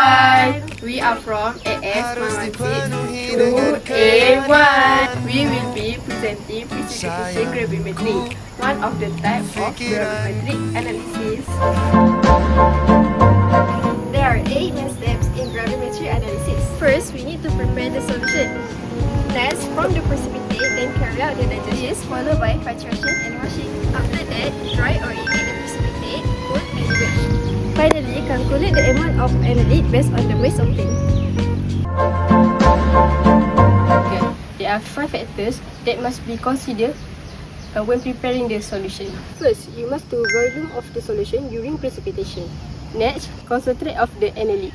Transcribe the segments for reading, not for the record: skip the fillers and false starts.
everyone! We are from AS116 to A1. We will be presenting Precipitation Gravimetry, one of the types of gravimetric analysis. There are 8 main steps in gravimetry analysis. First, we need to prepare the solution. Next, from the precipitate, then carry out the digestion, followed by filtration and washing. After that, dry or ignite the precipitate, cool and wet. Finally, calculate the amount of analyte based on the weight of thing. Okay. There are 5 factors that must be considered when preparing the solution. First, you must do volume of the solution during precipitation. Next, concentrate of the analyte.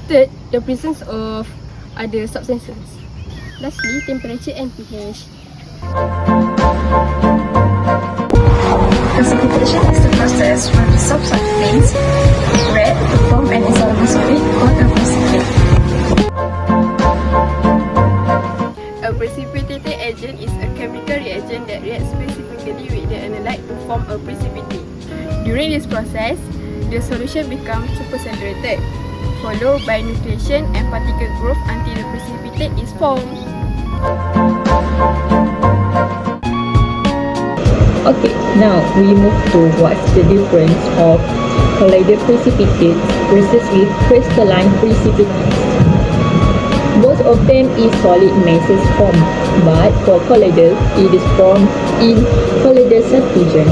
Third, the presence of other substances. Lastly, temperature and pH. Precipitation is the process when the substance red to form an insoluble solid called a precipitate. A precipitating agent is a chemical reagent that reacts specifically with the analyte to form a precipitate. During this process, the solution becomes supersaturated, followed by nucleation and particle growth until the precipitate is formed. Okay, now we move to what's the difference of colloidal precipitates versus with crystalline precipitates. Both of them is solid masses form, but for colloidal, it is formed in colloidal substitutions,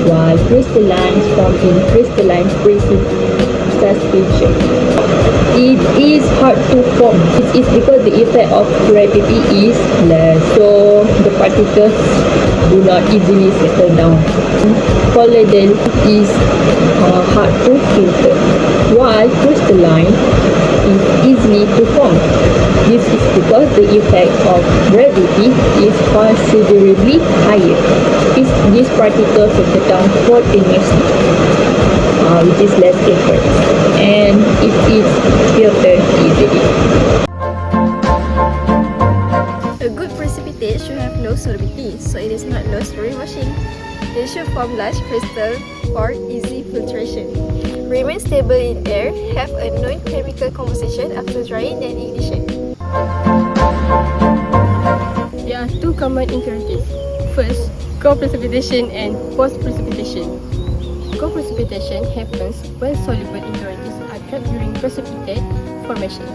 while crystalline is formed in crystalline precipitation. It is hard to form. It is because the effect of gravity is less, so the particles do not easily settle down. Colloidal is hard to filter, while crystalline is easily to form. This is because the effect of gravity is considerably higher. These particles settle down spontaneously, which is less effort, and it is filtered easily. A good precipitate should have low solubility, so it is not lost during washing. It should form large crystal for easy filtration. Remain stable in air, have a known chemical composition after drying and ignition. There are 2 common impurities. First, co-precipitation and post-precipitation. Co-precipitation happens when soluble impurities are trapped during precipitate formation.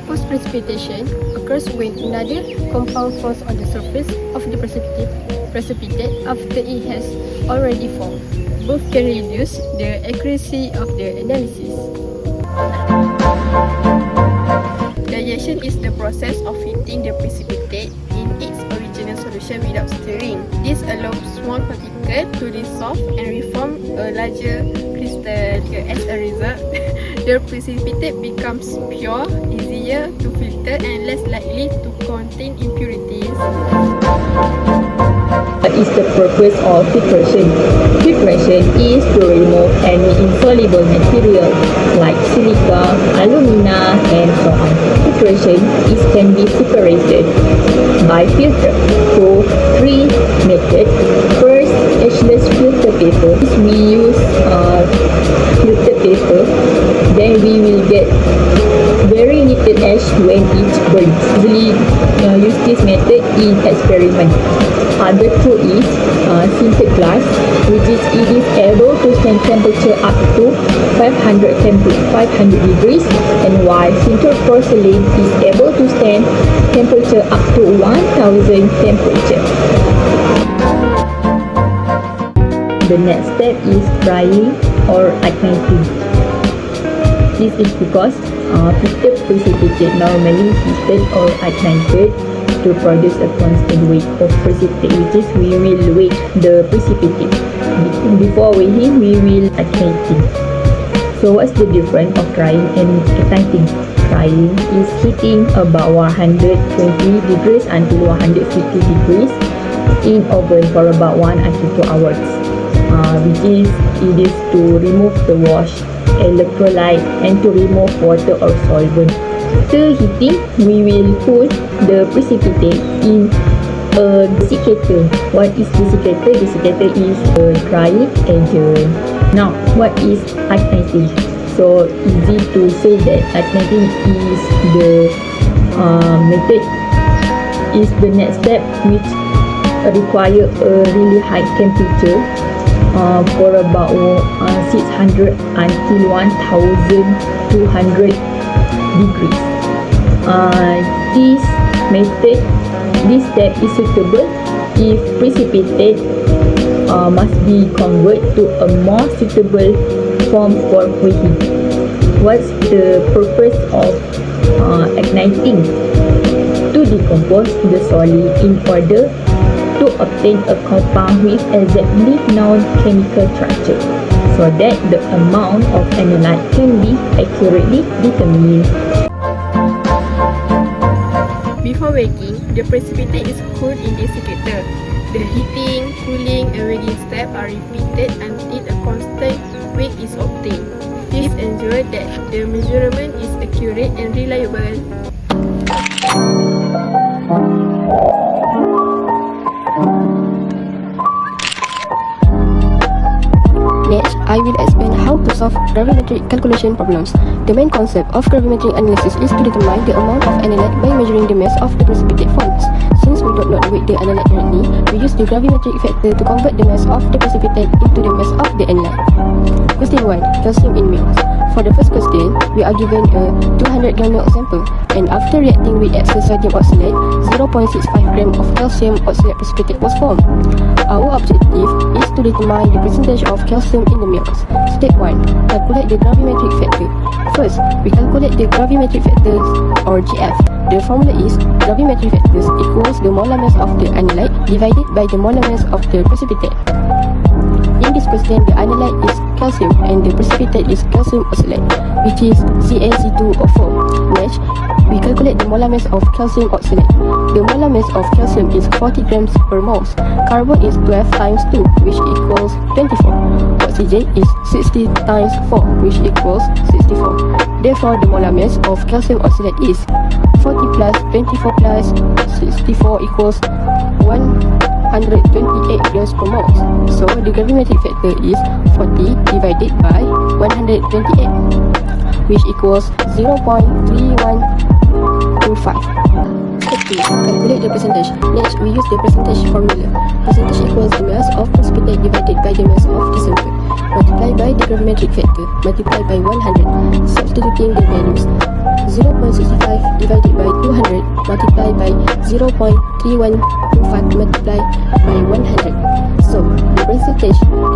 Post-precipitation occurs when another compound forms on the surface of the precipitate after it has already formed. Both can reduce the accuracy of the analysis. Digestion is the process of heating the precipitate in its original solution without stirring. This allows small particles to dissolve and reform a larger crystal. As a result, the precipitate becomes pure, easier to filter, and less likely to contain impurities. What is the purpose of filtration? Filtration is to remove any insoluble material like silica, alumina, and so on. Filtration can be separated by filter through 3 methods. First, edgeless filter paper. We use filter paper, then we will get very little edge when it burns. Usually use this method in experiment. Other two is sintered glass, which is able to stand temperature up to 500 degrees, and while sintered porcelain is able to stand temperature up to 1000 temperature. The next step is drying or igniting. This is because filtered precipitate normally heated or ignited to produce a constant weight of precipitate, which is we will weigh the precipitate. Before weighing, we will igniting. So what's the difference of drying and igniting? Drying is heating about 120 degrees until 150 degrees in oven for about 1 until 2 hours. It is to remove the wash, electrolyte, and to remove water or solvent. After heating, we will put the precipitate in a desiccator. What is desiccator? Desiccator is a drying agent. Now, what is igniting? So so easy to say that alternating is the method is the next step which require a really high temperature for about 600 until 1200 degrees. This method, this step is suitable if precipitate must be converted to a more suitable form for preheat. What's the purpose of igniting? To decompose the solid in order to obtain a compound with exactly known chemical structure, so that the amount of analyte can be accurately determined. Before baking, the precipitate is cooled in desiccator. The heating, cooling and weighing steps are repeated until a constant weight is obtained. This ensures that the measurement is accurate and reliable. Next, I will explain how to solve gravimetric calculation problems. The main concept of gravimetric analysis is to determine the amount of analyte by measuring the mass of the precipitate forms. Since we do not weight the analyte directly, we use the gravimetric factor to convert the mass of the precipitate into the mass of the analyte. Question 1. Calcium in moles. For the first question, we are given a 200 gram milk sample, and after reacting with excess sodium oxalate, 0.65 gram of calcium oxalate precipitate was formed. Our objective is to determine the percentage of calcium in the milks. Step 1. Calculate the gravimetric factor. First, we calculate the gravimetric factors, or GF. The formula is gravimetric factors equals the molar mass of the analyte divided by the molar mass of the precipitate. In this question, the analyte is calcium and the precipitate is calcium oxalate, which is CaC2O4. Next, we calculate the molar mass of calcium oxalate. The molar mass of calcium is 40 grams per mole. Carbon is 12 times 2, which equals 24. Oxygen is 60 times 4, which equals 64. Therefore, the molar mass of calcium oxalate is 40 plus 24 plus 64 equals 128 grams per mole. So the gravimetric factor is 40 divided by 128, which equals 0.3125. Step 2. Calculate the percentage. Next, we use the percentage formula. Percentage equals the mass of precipitate divided by the mass of the sample, multiplied by the gravimetric factor, multiplied by 100. Substituting the values. 0.65 divided by 200 multiplied by 0.3125 multiplied by 100. So, the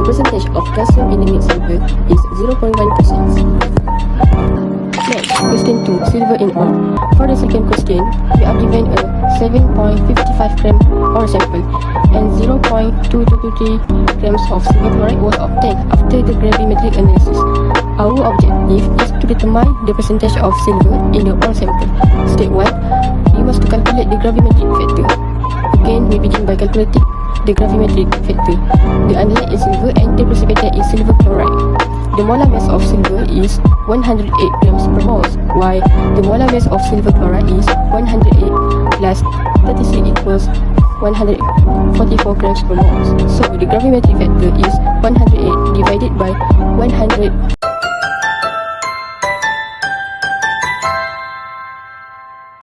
percentage of calcium in the milk sample is 0.1%. Next, question 2. Silver in ore. For the second question, we are given a 7.55 gram ore sample and 0.2223 grams of silver chloride was obtained after the gravimetric analysis. Our objective is to determine the percentage of silver in the ore sample. Step 1. We must calculate the gravimetric factor. Again, we begin by calculating the gravimetric factor. The analyte is silver and the precipitate is silver chloride. The molar mass of silver is 108 grams per mole, while the molar mass of silver chloride is 108 plus 36 equals 144 grams per mole. So the gravimetric factor is 108 divided by 100.